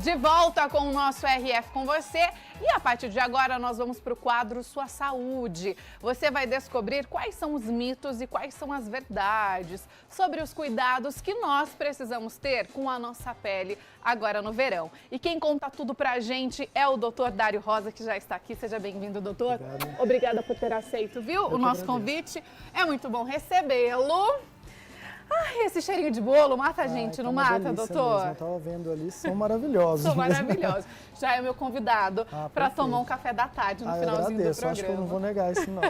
De volta com o nosso RF com você e a partir de agora nós vamos para o quadro Sua Saúde. Você vai descobrir quais são os mitos e quais são as verdades sobre os cuidados que nós precisamos ter com a nossa pele agora no verão. E quem conta tudo pra gente é o Dr. Dário Rosa, que já está aqui. Seja bem-vindo, doutor. Obrigado. Obrigada por ter aceito, viu? O nosso convite. É muito bom recebê-lo. Ai, esse cheirinho de bolo mata a gente, não mata, doutor? Mesmo. Eu estava vendo ali, são maravilhosos. São maravilhosos. Já é meu convidado para tomar um café da tarde no finalzinho do programa. Acho que eu não vou negar isso, não.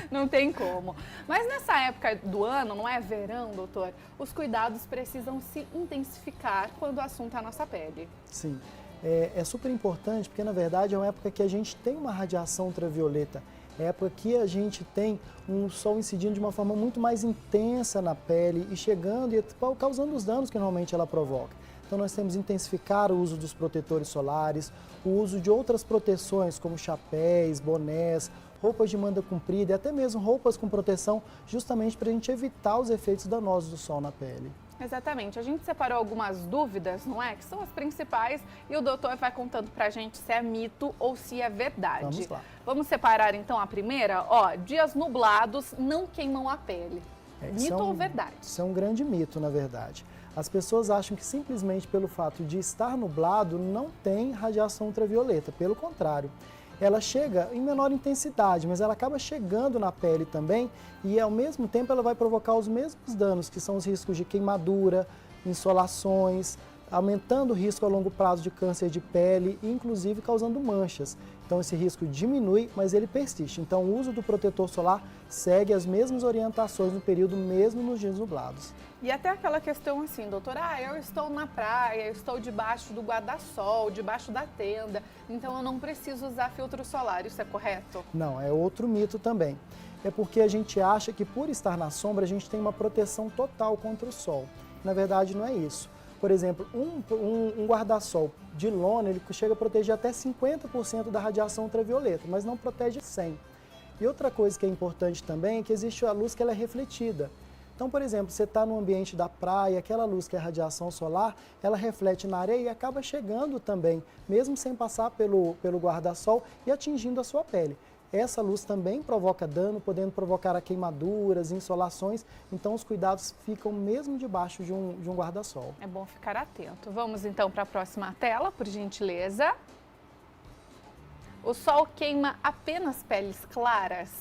Não tem como. Mas nessa época do ano, não é verão, doutor? Os cuidados precisam se intensificar quando o assunto é a nossa pele. Sim. É super importante porque, na verdade, é uma época que a gente tem uma radiação ultravioleta. É época que a gente tem um sol incidindo de uma forma muito mais intensa na pele e chegando e causando os danos que normalmente ela provoca. Então nós temos que intensificar o uso dos protetores solares, o uso de outras proteções como chapéus, bonés, roupas de manga comprida e até mesmo roupas com proteção justamente para a gente evitar os efeitos danosos do sol na pele. Exatamente. A gente separou algumas dúvidas, não é? Que são as principais e o doutor vai contando pra gente se é mito ou se é verdade. Vamos lá. Vamos separar então a primeira? Ó, dias nublados não queimam a pele. Mito ou verdade? Isso é um grande mito, na verdade. As pessoas acham que simplesmente pelo fato de estar nublado não tem radiação ultravioleta. Pelo contrário. Ela chega em menor intensidade, mas ela acaba chegando na pele também e ao mesmo tempo ela vai provocar os mesmos danos, que são os riscos de queimadura, insolações, aumentando o risco a longo prazo de câncer de pele e inclusive causando manchas. Então esse risco diminui, mas ele persiste. Então o uso do protetor solar segue as mesmas orientações no período mesmo nos dias nublados. E até aquela questão assim, doutora, eu estou na praia, eu estou debaixo do guarda-sol, debaixo da tenda, então eu não preciso usar filtro solar, isso é correto? Não, é outro mito também. É porque a gente acha que por estar na sombra a gente tem uma proteção total contra o sol. Na verdade não é isso. Por exemplo, um guarda-sol de lona, ele chega a proteger até 50% da radiação ultravioleta, mas não protege 100%. E outra coisa que é importante também é que existe a luz que ela é refletida. Então, por exemplo, você está no ambiente da praia, aquela luz que é a radiação solar, ela reflete na areia e acaba chegando também, mesmo sem passar pelo guarda-sol e atingindo a sua pele. Essa luz também provoca dano, podendo provocar queimaduras, insolações, então os cuidados ficam mesmo debaixo de um guarda-sol. É bom ficar atento. Vamos então para a próxima tela, por gentileza. O sol queima apenas peles claras?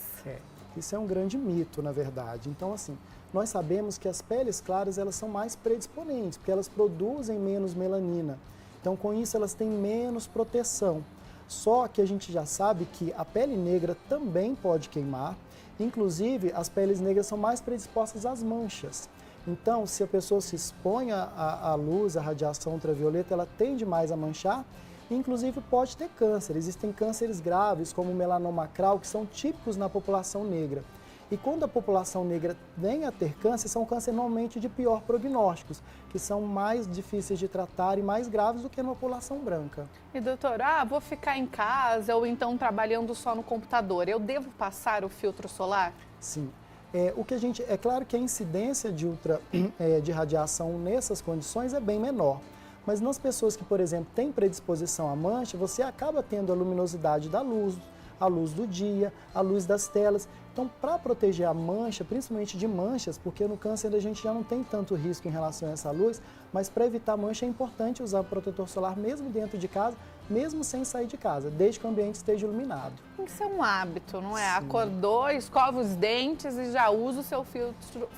Isso é um grande mito, na verdade. Então, assim, nós sabemos que as peles claras elas são mais predisponentes, porque elas produzem menos melanina. Então, com isso, elas têm menos proteção. Só que a gente já sabe que a pele negra também pode queimar, inclusive as peles negras são mais predispostas às manchas. Então, se a pessoa se expõe à luz, à radiação ultravioleta, ela tende mais a manchar, inclusive pode ter câncer. Existem cânceres graves, como o melanoma acral, que são típicos na população negra. E quando a população negra vem a ter câncer, são cânceres normalmente de pior prognósticos, que são mais difíceis de tratar e mais graves do que na população branca. E doutora, vou ficar em casa ou então trabalhando só no computador, eu devo passar o filtro solar? Sim. É claro que a incidência de radiação nessas condições é bem menor. Mas nas pessoas que, por exemplo, têm predisposição à mancha, você acaba tendo a luminosidade da luz, a luz do dia, a luz das telas. Então, para proteger a mancha, principalmente de manchas, porque no câncer a gente já não tem tanto risco em relação a essa luz, mas para evitar mancha é importante usar protetor solar mesmo dentro de casa, mesmo sem sair de casa, desde que o ambiente esteja iluminado. Tem que ser um hábito, não é? Sim. Acordou, escova os dentes e já usa o seu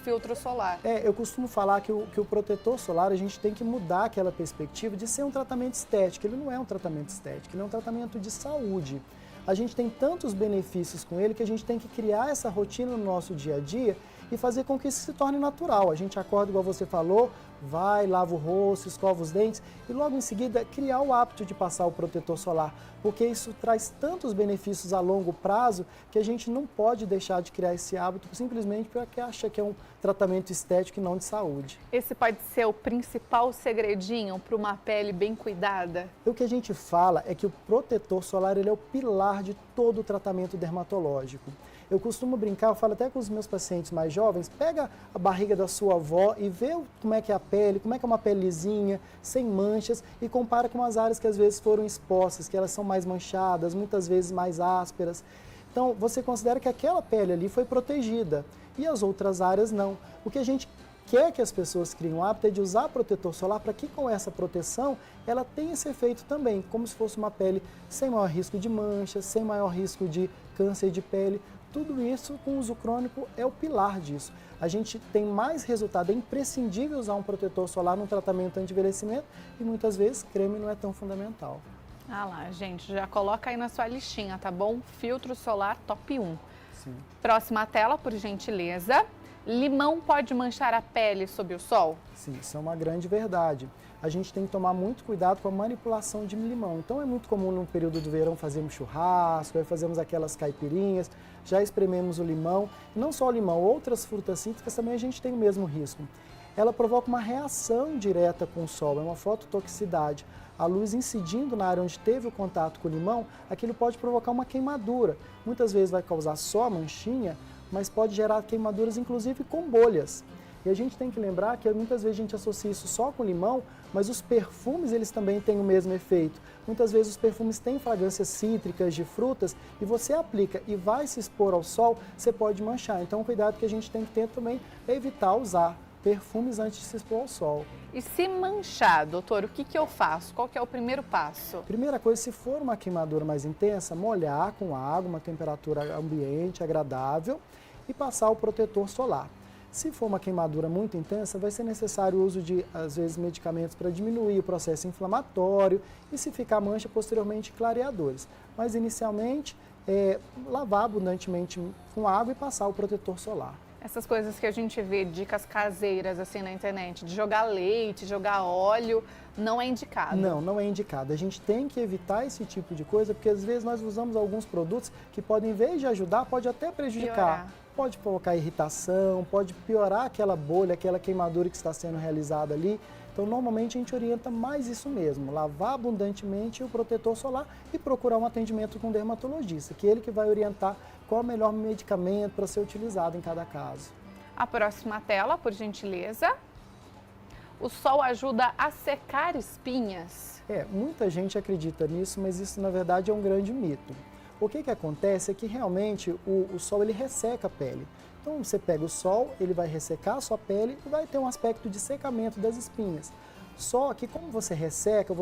filtro solar. Eu costumo falar que o protetor solar, a gente tem que mudar aquela perspectiva de ser um tratamento estético. Ele não é um tratamento estético, ele é um tratamento de saúde. A gente tem tantos benefícios com ele que a gente tem que criar essa rotina no nosso dia a dia e fazer com que isso se torne natural. A gente acorda, igual você falou, vai, lava o rosto, escova os dentes e logo em seguida criar o hábito de passar o protetor solar, porque isso traz tantos benefícios a longo prazo que a gente não pode deixar de criar esse hábito simplesmente porque acha que é um tratamento estético e não de saúde. Esse pode ser o principal segredinho para uma pele bem cuidada? O que a gente fala é que o protetor solar ele é o pilar de todo o tratamento dermatológico. Eu costumo brincar, eu falo até com os meus pacientes mais jovens, pega a barriga da sua avó e vê como é que é a pele, como é que é uma pele lisinha, sem manchas, e compara com as áreas que às vezes foram expostas, que elas são mais manchadas, muitas vezes mais ásperas. Então, você considera que aquela pele ali foi protegida e as outras áreas não. O que a gente quer que as pessoas criem o hábito é de usar protetor solar para que com essa proteção ela tenha esse efeito também, como se fosse uma pele sem maior risco de manchas, sem maior risco de câncer de pele. Tudo isso com uso crônico é o pilar disso. A gente tem mais resultado, é imprescindível usar um protetor solar no tratamento anti-envelhecimento e muitas vezes creme não é tão fundamental. Ah lá, gente, já coloca aí na sua listinha, tá bom? Filtro solar top 1. Sim. Próxima tela, por gentileza. Limão pode manchar a pele sob o sol? Sim, isso é uma grande verdade. A gente tem que tomar muito cuidado com a manipulação de limão. Então é muito comum no período do verão fazermos churrasco, aí fazemos aquelas caipirinhas, já esprememos o limão. E não só o limão, outras frutas cítricas também a gente tem o mesmo risco. Ela provoca uma reação direta com o sol, é uma fototoxicidade. A luz incidindo na área onde teve o contato com o limão, aquilo pode provocar uma queimadura. Muitas vezes vai causar só manchinha, mas pode gerar queimaduras inclusive com bolhas. E a gente tem que lembrar que muitas vezes a gente associa isso só com limão, mas os perfumes eles também têm o mesmo efeito. Muitas vezes os perfumes têm fragrâncias cítricas de frutas e você aplica e vai se expor ao sol, você pode manchar. Então o cuidado que a gente tem que ter também é evitar usar perfumes antes de se expor ao sol. E se manchar, doutor, o que eu faço? Qual que é o primeiro passo? Primeira coisa, se for uma queimadura mais intensa, molhar com água, uma temperatura ambiente agradável e passar o protetor solar. Se for uma queimadura muito intensa, vai ser necessário o uso de, às vezes, medicamentos para diminuir o processo inflamatório e, se ficar mancha, posteriormente clareadores. Mas, inicialmente, lavar abundantemente com água e passar o protetor solar. Essas coisas que a gente vê, dicas caseiras assim na internet, de jogar leite, jogar óleo, não é indicado. Não, não é indicado. A gente tem que evitar esse tipo de coisa, porque às vezes nós usamos alguns produtos que podem, em vez de ajudar, pode até prejudicar. Piorar. Pode provocar irritação, pode piorar aquela bolha, aquela queimadura que está sendo realizada ali. Então, normalmente a gente orienta mais isso mesmo, lavar abundantemente o protetor solar e procurar um atendimento com o dermatologista, que é ele que vai orientar qual é o melhor medicamento para ser utilizado em cada caso. A próxima tela, por gentileza. O sol ajuda a secar espinhas? Muita gente acredita nisso, mas isso na verdade é um grande mito. O que acontece é que realmente o sol ele resseca a pele. Então você pega o sol, ele vai ressecar a sua pele e vai ter um aspecto de secamento das espinhas. Só que como você resseca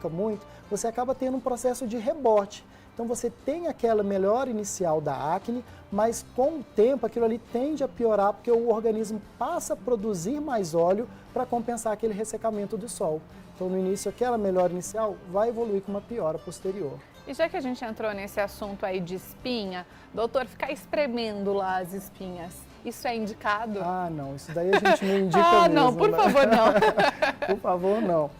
muito, você acaba tendo um processo de rebote. Então você tem aquela melhora inicial da acne, mas com o tempo aquilo ali tende a piorar porque o organismo passa a produzir mais óleo para compensar aquele ressecamento do sol. Então no início aquela melhora inicial vai evoluir com uma piora posterior. E já que a gente entrou nesse assunto aí de espinha, doutor, ficar espremendo lá as espinhas, isso é indicado? Ah, não, isso daí a gente não indica mesmo. Não, por favor, não. Por favor, não.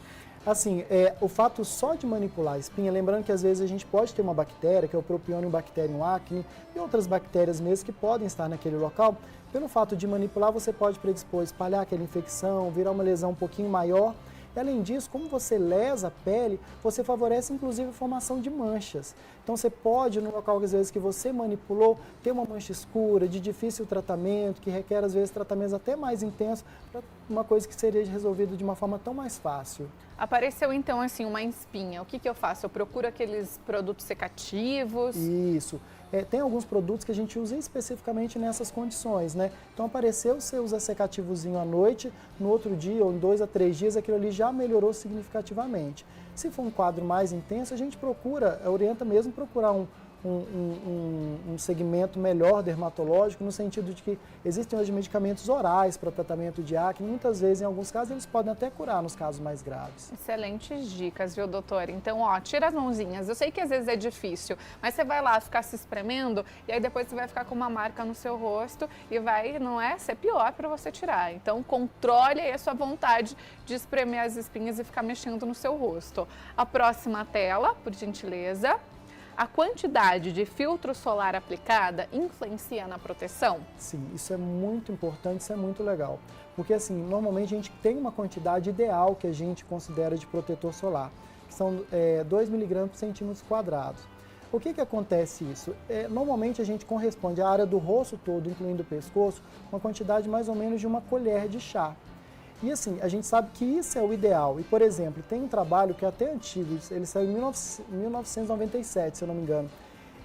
Assim, o fato só de manipular a espinha, lembrando que às vezes a gente pode ter uma bactéria, que é o Propionibacterium bacterium acne, e outras bactérias mesmo que podem estar naquele local, pelo fato de manipular você pode predispor, espalhar aquela infecção, virar uma lesão um pouquinho maior. E, além disso, como você lesa a pele, você favorece inclusive a formação de manchas. Então você pode, no local às vezes que você manipulou, ter uma mancha escura, de difícil tratamento, que requer às vezes tratamentos até mais intensos, para uma coisa que seria resolvida de uma forma tão mais fácil. Apareceu então assim uma espinha, o que eu faço? Eu procuro aqueles produtos secativos? Isso. Tem alguns produtos que a gente usa especificamente nessas condições, né? Então apareceu, você usa secativozinho à noite, no outro dia ou em 2 a 3 dias aquilo ali já melhorou significativamente. Se for um quadro mais intenso, a gente orienta mesmo procurar um segmento melhor dermatológico, no sentido de que existem hoje medicamentos orais para tratamento de acne, muitas vezes, em alguns casos, eles podem até curar nos casos mais graves. Excelentes dicas, viu, doutor? Então, tira as mãozinhas. Eu sei que às vezes é difícil, mas você vai lá ficar se espremendo e aí depois você vai ficar com uma marca no seu rosto e vai, não é, ser pior para você tirar. Então, controle aí a sua vontade de espremer as espinhas e ficar mexendo no seu rosto. A próxima tela, por gentileza. A quantidade de filtro solar aplicada influencia na proteção? Sim, isso é muito importante, isso é muito legal. Porque assim, normalmente a gente tem uma quantidade ideal que a gente considera de protetor solar, que são 2 mg por centímetros quadrados. Por que acontece isso? Normalmente a gente corresponde à área do rosto todo, incluindo o pescoço, uma quantidade mais ou menos de uma colher de chá. E assim, a gente sabe que isso é o ideal. E, por exemplo, tem um trabalho que é até antigo, ele saiu em 1997, se eu não me engano.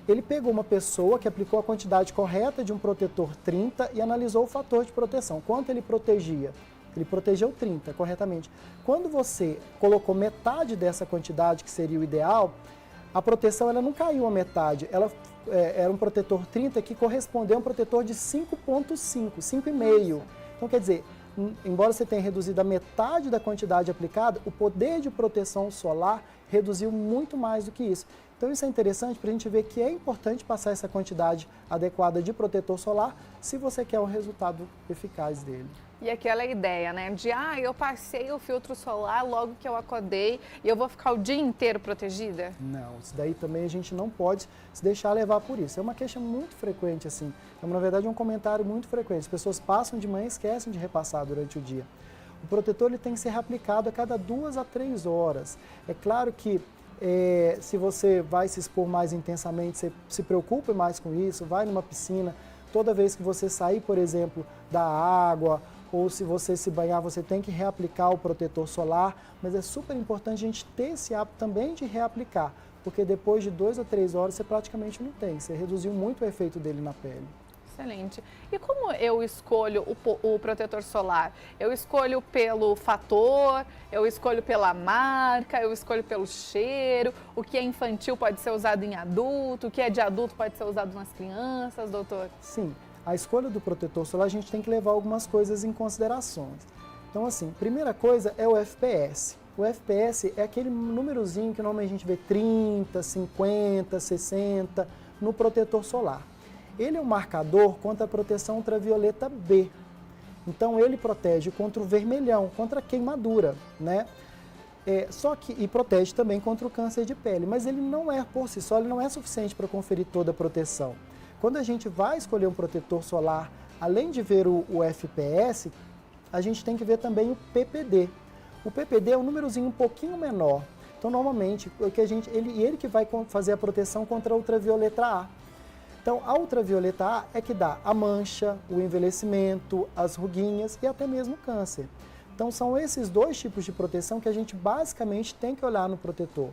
Ele pegou uma pessoa que aplicou a quantidade correta de um protetor 30 e analisou o fator de proteção. Quanto ele protegia? Ele protegeu 30 corretamente. Quando você colocou metade dessa quantidade, que seria o ideal, a proteção ela não caiu a metade. Ela era um protetor 30 que correspondeu a um protetor de 5,5, 5,5. Então, quer dizer, embora você tenha reduzido a metade da quantidade aplicada, o poder de proteção solar reduziu muito mais do que isso. Então isso é interessante para a gente ver que é importante passar essa quantidade adequada de protetor solar se você quer um resultado eficaz dele. E aquela ideia, né, de eu passei o filtro solar logo que eu acordei e eu vou ficar o dia inteiro protegida? Não, isso daí também a gente não pode se deixar levar por isso. É uma queixa muito frequente, assim, na verdade é um comentário muito frequente. As pessoas passam de manhã e esquecem de repassar durante o dia. O protetor ele tem que ser reaplicado a cada 2 a 3 horas. É claro que se você vai se expor mais intensamente, você se preocupe mais com isso, vai numa piscina, toda vez que você sair, por exemplo, da água, ou se você se banhar, você tem que reaplicar o protetor solar, mas é super importante a gente ter esse hábito também de reaplicar, porque depois de 2 a 3 horas você praticamente não tem, você reduziu muito o efeito dele na pele. Excelente. E como eu escolho o protetor solar? Eu escolho pelo fator, eu escolho pela marca, eu escolho pelo cheiro, o que é infantil pode ser usado em adulto, o que é de adulto pode ser usado nas crianças, doutor? Sim, a escolha do protetor solar a gente tem que levar algumas coisas em considerações. Então assim, primeira coisa é o FPS. O FPS é aquele númerozinho que normalmente a gente vê 30, 50, 60 no protetor solar. Ele é um marcador contra a proteção ultravioleta B. Então ele protege contra o vermelhão, contra a queimadura, né? E protege também contra o câncer de pele, mas ele não é, por si só, ele não é suficiente para conferir toda a proteção. Quando a gente vai escolher um protetor solar, além de ver o FPS, a gente tem que ver também o PPD. O PPD é um númerozinho um pouquinho menor. Então, normalmente, ele que vai fazer a proteção contra a ultravioleta A. Então, a ultravioleta A é que dá a mancha, o envelhecimento, as ruguinhas e até mesmo o câncer. Então, são esses 2 tipos de proteção que a gente basicamente tem que olhar no protetor.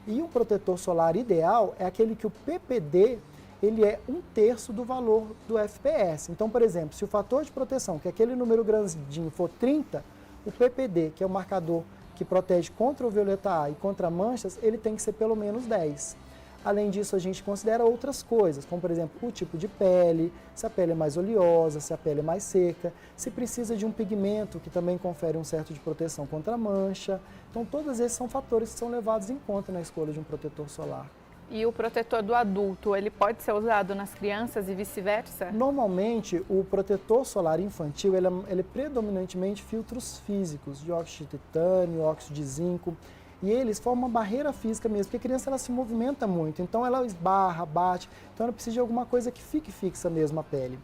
E um protetor solar ideal é aquele que o PPD ele é 1/3 do valor do FPS. Então, por exemplo, se o fator de proteção, que é aquele número grandinho, for 30, o PPD, que é o marcador que protege contra o violeta A e contra manchas, ele tem que ser pelo menos 10. Além disso, a gente considera outras coisas, como por exemplo, o tipo de pele, se a pele é mais oleosa, se a pele é mais seca, se precisa de um pigmento que também confere um certo de proteção contra a mancha. Então, todos esses são fatores que são levados em conta na escolha de um protetor solar. E o protetor do adulto, ele pode ser usado nas crianças e vice-versa? Normalmente, o protetor solar infantil, ele é predominantemente filtros físicos, dióxido de titânio, óxido de zinco, e eles formam uma barreira física mesmo, porque a criança ela se movimenta muito, então ela esbarra, bate, então ela precisa de alguma coisa que fique fixa mesmo a pele.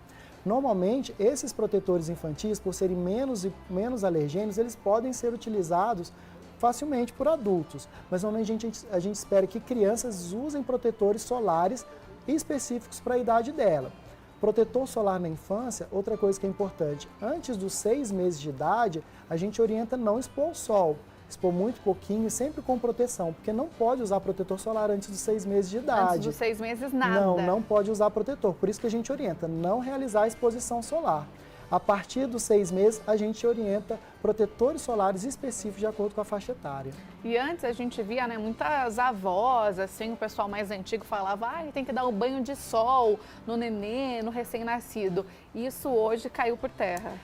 Normalmente, esses protetores infantis, por serem menos alergênicos, eles podem ser utilizados facilmente por adultos, mas normalmente a gente espera que crianças usem protetores solares específicos para a idade dela. Protetor solar na infância, outra coisa que é importante, antes dos 6 meses de idade, a gente orienta não expor ao sol, expor muito pouquinho e sempre com proteção, porque não pode usar protetor solar antes dos 6 meses de idade. Antes dos 6 meses, nada. Não pode usar protetor, por isso que a gente orienta não realizar a exposição solar. A partir dos 6 meses, a gente orienta protetores solares específicos de acordo com a faixa etária. E antes a gente via, né, muitas avós, assim, o pessoal mais antigo falava, tem que dar um banho de sol no nenê, no recém-nascido. Isso hoje caiu por terra.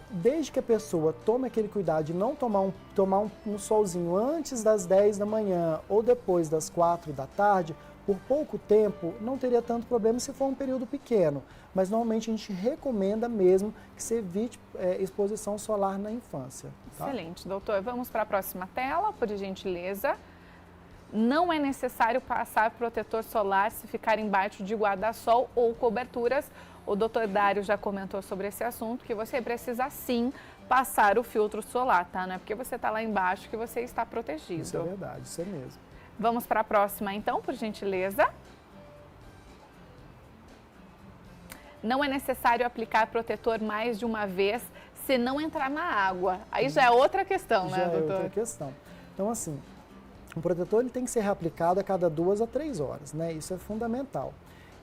Desde que a pessoa tome aquele cuidado de não tomar um solzinho antes das 10 da manhã ou depois das 4 da tarde, por pouco tempo não teria tanto problema se for um período pequeno. Mas normalmente a gente recomenda mesmo que se evite exposição solar na infância. Tá? Excelente, doutor. Vamos para a próxima tela, por gentileza. Não é necessário passar protetor solar se ficar embaixo de guarda-sol ou coberturas. O doutor Dário já comentou sobre esse assunto, que você precisa sim passar o filtro solar, tá? Não é porque você está lá embaixo que você está protegido. Isso é verdade, isso é mesmo. Vamos para a próxima então, por gentileza. não é necessário aplicar protetor mais de uma vez se não entrar na água. Aí já é outra questão, né, doutor? Já é outra questão. Então, assim, o protetor ele tem que ser reaplicado a cada 2 a 3 horas, né? Isso é fundamental.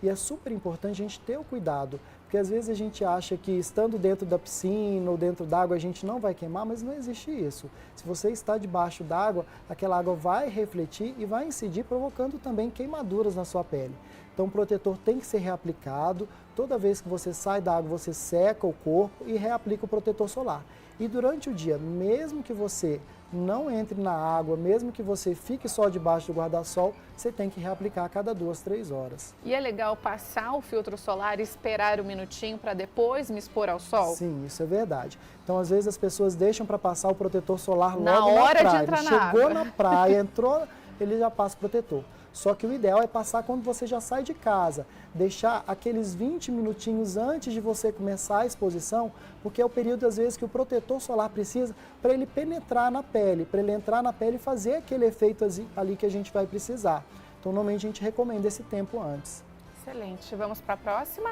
E é super importante a gente ter o cuidado, porque às vezes a gente acha que estando dentro da piscina ou dentro d'água a gente não vai queimar, mas não existe isso. Se você está debaixo d'água, aquela água vai refletir e vai incidir, provocando também queimaduras na sua pele. Então o protetor tem que ser reaplicado, toda vez que você sai da água você seca o corpo e reaplica o protetor solar. E durante o dia, mesmo que você não entre na água, mesmo que você fique só debaixo do guarda-sol, você tem que reaplicar a cada 2, 3 horas. E é legal passar o filtro solar e esperar um minutinho para depois me expor ao sol? Sim, isso é verdade. Então, às vezes as pessoas deixam para passar o protetor solar logo na hora na praia. de entrar na Chegou água. na praia, entrou, ele já passa o protetor. Só que o ideal é passar quando você já sai de casa, deixar aqueles 20 minutinhos antes de você começar a exposição, porque é o período, às vezes, que o protetor solar precisa para ele penetrar na pele, para ele entrar na pele e fazer aquele efeito ali que a gente vai precisar. Então, normalmente, a gente recomenda esse tempo antes. Excelente. Vamos para a próxima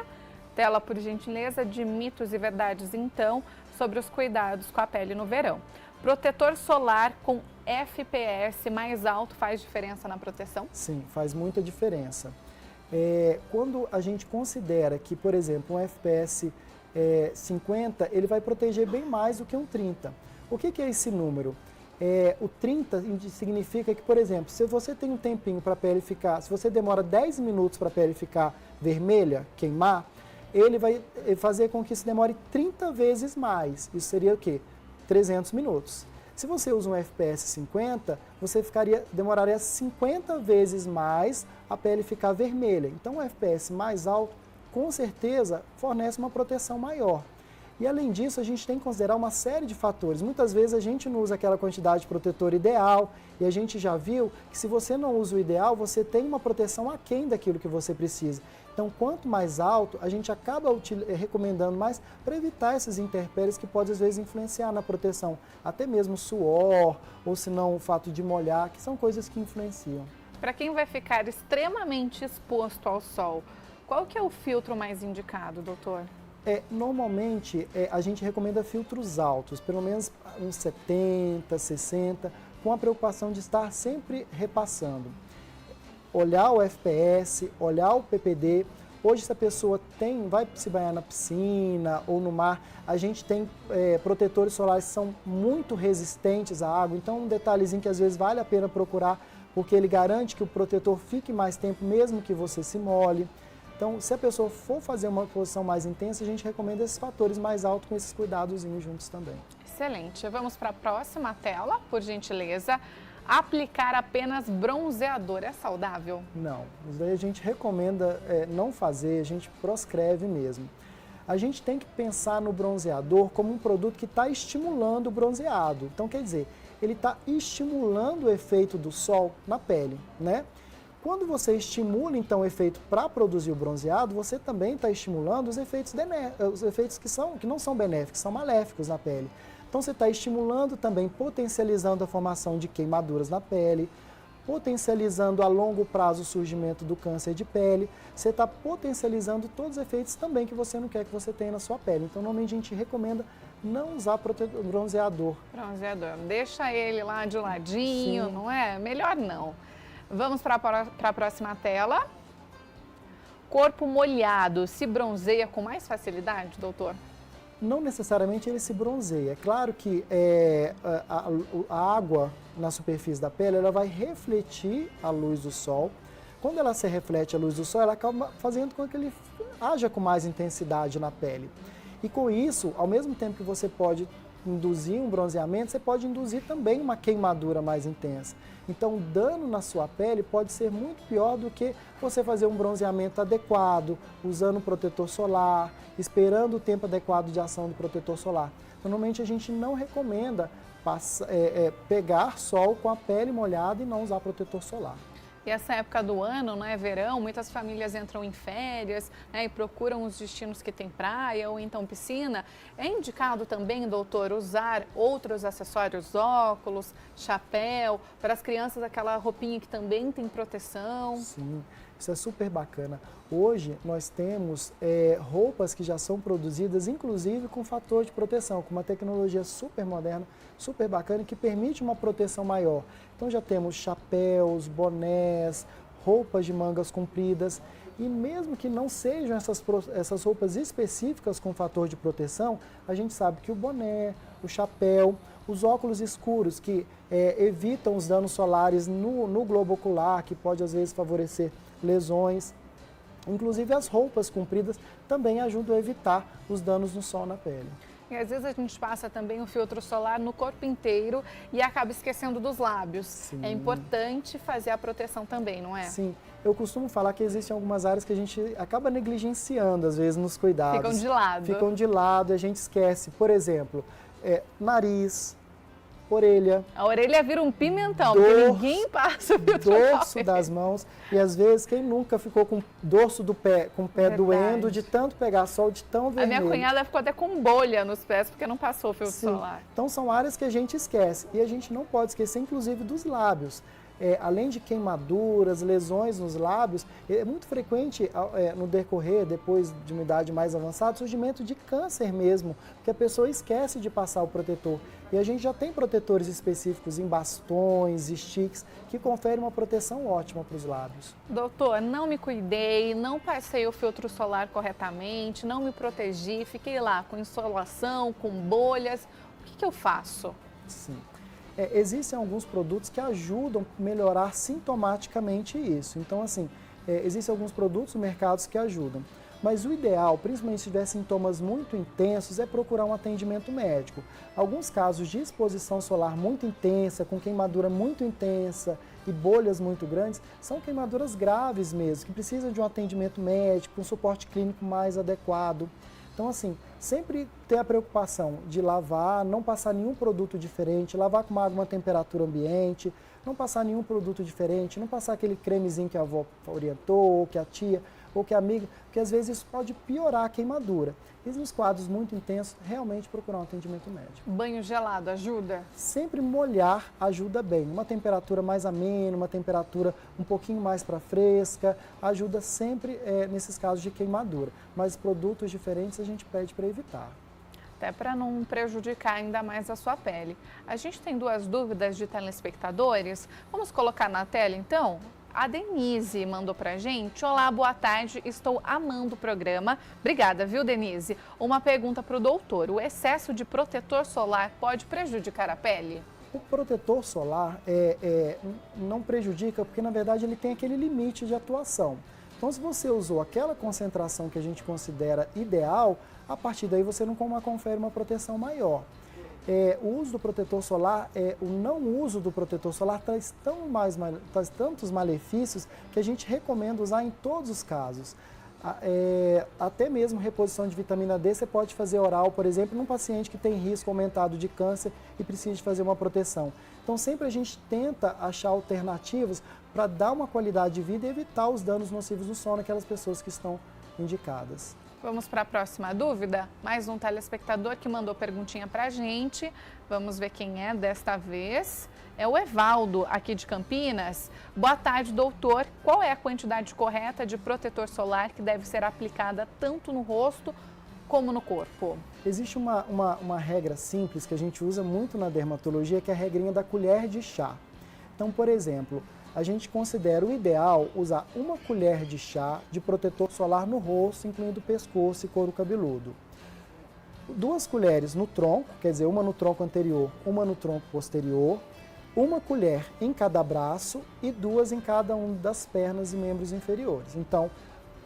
tela, por gentileza, de mitos e verdades, então, sobre os cuidados com a pele no verão. Protetor solar com FPS mais alto faz diferença na proteção? Sim, faz muita diferença. Quando a gente considera que, por exemplo, um FPS 50, ele vai proteger bem mais do que um 30. O que é esse número? O 30 significa que, por exemplo, se você tem um tempinho para a pele ficar, se você demora 10 minutos para a pele ficar vermelha, queimar, ele vai fazer com que isso demore 30 vezes mais. Isso seria o quê? 300 minutos. Se você usa um FPS 50, você demoraria 50 vezes mais a pele ficar vermelha. Então, um FPS mais alto, com certeza, fornece uma proteção maior. E, além disso, a gente tem que considerar uma série de fatores. Muitas vezes a gente não usa aquela quantidade de protetor ideal e a gente já viu que se você não usa o ideal, você tem uma proteção aquém daquilo que você precisa. Então, quanto mais alto, a gente acaba recomendando mais para evitar essas intempéries que podem, às vezes, influenciar na proteção. Até mesmo suor, ou se não o fato de molhar, que são coisas que influenciam. Para quem vai ficar extremamente exposto ao sol, qual que é o filtro mais indicado, doutor? Normalmente, a gente recomenda filtros altos, pelo menos uns 70, 60, com a preocupação de estar sempre repassando. Olhar o FPS, olhar o PPD. Hoje, se a pessoa vai se banhar na piscina ou no mar, a gente tem protetores solares que são muito resistentes à água. Então, um detalhezinho que às vezes vale a pena procurar, porque ele garante que o protetor fique mais tempo, mesmo que você se molhe. Então, se a pessoa for fazer uma exposição mais intensa, a gente recomenda esses fatores mais altos com esses cuidadozinhos juntos também. Excelente. Vamos para a próxima tela, por gentileza. Aplicar apenas bronzeador é saudável? Não, isso daí a gente recomenda não fazer, a gente proscreve mesmo. A gente tem que pensar no bronzeador como um produto que está estimulando o bronzeado. Então, quer dizer, ele está estimulando o efeito do sol na pele, né? Quando você estimula, então, o efeito para produzir o bronzeado, você também está estimulando os efeitos que não são benéficos, são maléficos na pele. Então, você está estimulando também, potencializando a formação de queimaduras na pele, potencializando a longo prazo o surgimento do câncer de pele. Você está potencializando todos os efeitos também que você não quer que você tenha na sua pele. Então, normalmente, a gente recomenda não usar bronzeador. Bronzeador, deixa ele lá de ladinho, sim, não é? Melhor não. Vamos para a próxima tela. Corpo molhado se bronzeia com mais facilidade, doutor? Não necessariamente ele se bronzeia. É claro que a água na superfície da pele ela vai refletir a luz do sol. Quando ela se reflete a luz do sol, ela acaba fazendo com que ele haja com mais intensidade na pele. E com isso, ao mesmo tempo que você pode induzir um bronzeamento, você pode induzir também uma queimadura mais intensa. Então, o dano na sua pele pode ser muito pior do que você fazer um bronzeamento adequado, usando protetor solar, esperando o tempo adequado de ação do protetor solar. Normalmente, a gente não recomenda pegar sol com a pele molhada e não usar protetor solar. E essa época do ano, não é verão, muitas famílias entram em férias, né, e procuram os destinos que tem praia ou então piscina. É indicado também, doutor, usar outros acessórios, óculos, chapéu, para as crianças aquela roupinha que também tem proteção? Sim, Isso é super bacana. Hoje nós temos roupas que já são produzidas, inclusive com fator de proteção, com uma tecnologia super moderna, super bacana, que permite uma proteção maior. Então já temos chapéus, bonés, roupas de mangas compridas. E mesmo que não sejam essas roupas específicas com fator de proteção, a gente sabe que o boné, o chapéu, os óculos escuros que evitam os danos solares no globo ocular, que pode às vezes favorecer lesões. Inclusive as roupas compridas também ajudam a evitar os danos no sol na pele. E às vezes a gente passa também o filtro solar no corpo inteiro e acaba esquecendo dos lábios. Sim. É importante fazer a proteção também, não é? Sim. Eu costumo falar que existem algumas áreas que a gente acaba negligenciando, às vezes, nos cuidados. Ficam de lado. Ficam de lado e a gente esquece. Por exemplo, nariz, orelha. A orelha vira um pimentão, porque ninguém passa o filtro dorso das mãos. E às vezes, quem nunca ficou com o dorso do pé, com o pé doendo de tanto pegar sol, de tão vermelho. A minha cunhada ficou até com bolha nos pés, porque não passou o filtro solar. Então, são áreas que a gente esquece. E a gente não pode esquecer, inclusive, dos lábios. Além de queimaduras, lesões nos lábios, é muito frequente no decorrer, depois de uma idade mais avançada, surgimento de câncer mesmo, porque a pessoa esquece de passar o protetor. E a gente já tem protetores específicos em bastões, sticks, que conferem uma proteção ótima para os lábios. Doutor, não me cuidei, não passei o filtro solar corretamente, não me protegi, fiquei lá com insolação, com bolhas. O que eu faço? Sim. Existem alguns produtos que ajudam a melhorar sintomaticamente isso. Então, assim, existem alguns produtos no mercado que ajudam. Mas o ideal, principalmente se tiver sintomas muito intensos, é procurar um atendimento médico. Alguns casos de exposição solar muito intensa, com queimadura muito intensa e bolhas muito grandes, são queimaduras graves mesmo, que precisam de um atendimento médico, um suporte clínico mais adequado. Então, assim, sempre ter a preocupação de lavar, não passar nenhum produto diferente, lavar com uma temperatura ambiente, não passar nenhum produto diferente, não passar aquele cremezinho que a avó orientou, ou que a tia, ou que a amiga, porque às vezes isso pode piorar a queimadura. E nos quadros muito intensos, realmente procurar um atendimento médico. Banho gelado ajuda? Sempre molhar ajuda bem. Uma temperatura mais amena, uma temperatura um pouquinho mais para fresca, ajuda sempre nesses casos de queimadura. Mas produtos diferentes a gente pede para evitar. Até para não prejudicar ainda mais a sua pele. A gente tem duas dúvidas de telespectadores. Vamos colocar na tela então? A Denise mandou pra gente. Olá, boa tarde, estou amando o programa. Obrigada, viu, Denise? Uma pergunta para o doutor. O excesso de protetor solar pode prejudicar a pele? O protetor solar não prejudica porque, na verdade, ele tem aquele limite de atuação. Então, se você usou aquela concentração que a gente considera ideal, a partir daí você não confere uma proteção maior. O uso do protetor solar, o não uso do protetor solar traz tantos malefícios que a gente recomenda usar em todos os casos. Até mesmo reposição de vitamina D você pode fazer oral, por exemplo, num paciente que tem risco aumentado de câncer e precisa de fazer uma proteção. Então sempre a gente tenta achar alternativas para dar uma qualidade de vida e evitar os danos nocivos no sono naquelas pessoas que estão indicadas. Vamos para a próxima dúvida? Mais um telespectador que mandou perguntinha para a gente. Vamos ver quem é desta vez. É o Evaldo, aqui de Campinas. Boa tarde, doutor. Qual é a quantidade correta de protetor solar que deve ser aplicada tanto no rosto como no corpo? Existe uma regra simples que a gente usa muito na dermatologia, que é a regrinha da colher de chá. Então, por exemplo, a gente considera o ideal usar 1 colher de chá de protetor solar no rosto, incluindo pescoço e couro cabeludo. 2 colheres no tronco, quer dizer, uma no tronco anterior, uma no tronco posterior, 1 colher em cada braço e 2 em cada uma das pernas e membros inferiores. Então,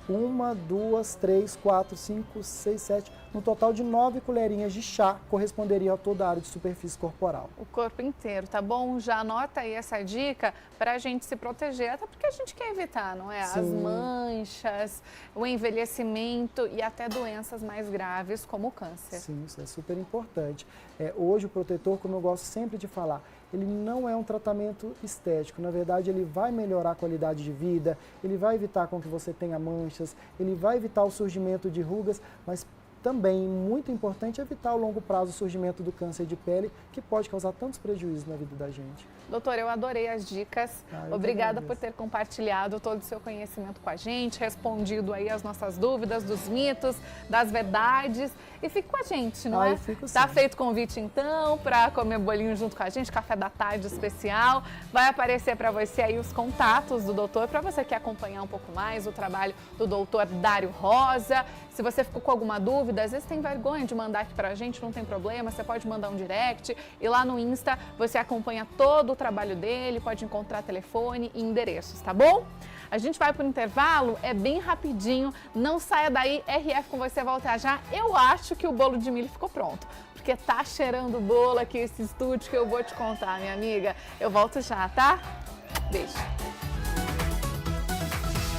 1, 2, 3, 4, 5, 6, 7, no total de 9 colherinhas de chá corresponderia a toda a área de superfície corporal. O corpo inteiro, tá bom? Já anota aí essa dica para a gente se proteger, até porque a gente quer evitar, não é? Sim. As manchas, o envelhecimento e até doenças mais graves como o câncer. Sim, isso é super importante. Hoje o protetor, como eu gosto sempre de falar, ele não é um tratamento estético. Na verdade, ele vai melhorar a qualidade de vida, ele vai evitar com que você tenha manchas, ele vai evitar o surgimento de rugas, mas também, muito importante, evitar a longo prazo o surgimento do câncer de pele, que pode causar tantos prejuízos na vida da gente. Doutor, eu adorei as dicas. Obrigada por ter compartilhado todo o seu conhecimento com a gente, respondido aí as nossas dúvidas, dos mitos, das verdades. E fique com a gente, não é? Eu fico sim. Tá feito o convite então para comer bolinho junto com a gente, café da tarde especial. Vai aparecer para você aí os contatos do doutor, para você que quer acompanhar um pouco mais o trabalho do doutor Dário Rosa. Se você ficou com alguma dúvida, às vezes tem vergonha de mandar aqui pra gente, não tem problema, você pode mandar um direct e lá no Insta você acompanha todo o trabalho dele, pode encontrar telefone e endereços, tá bom? A gente vai para o intervalo, é bem rapidinho, não saia daí, RF com você volta já. Eu acho que o bolo de milho ficou pronto, porque tá cheirando bolo aqui esse estúdio que eu vou te contar, minha amiga. Eu volto já, tá? Beijo.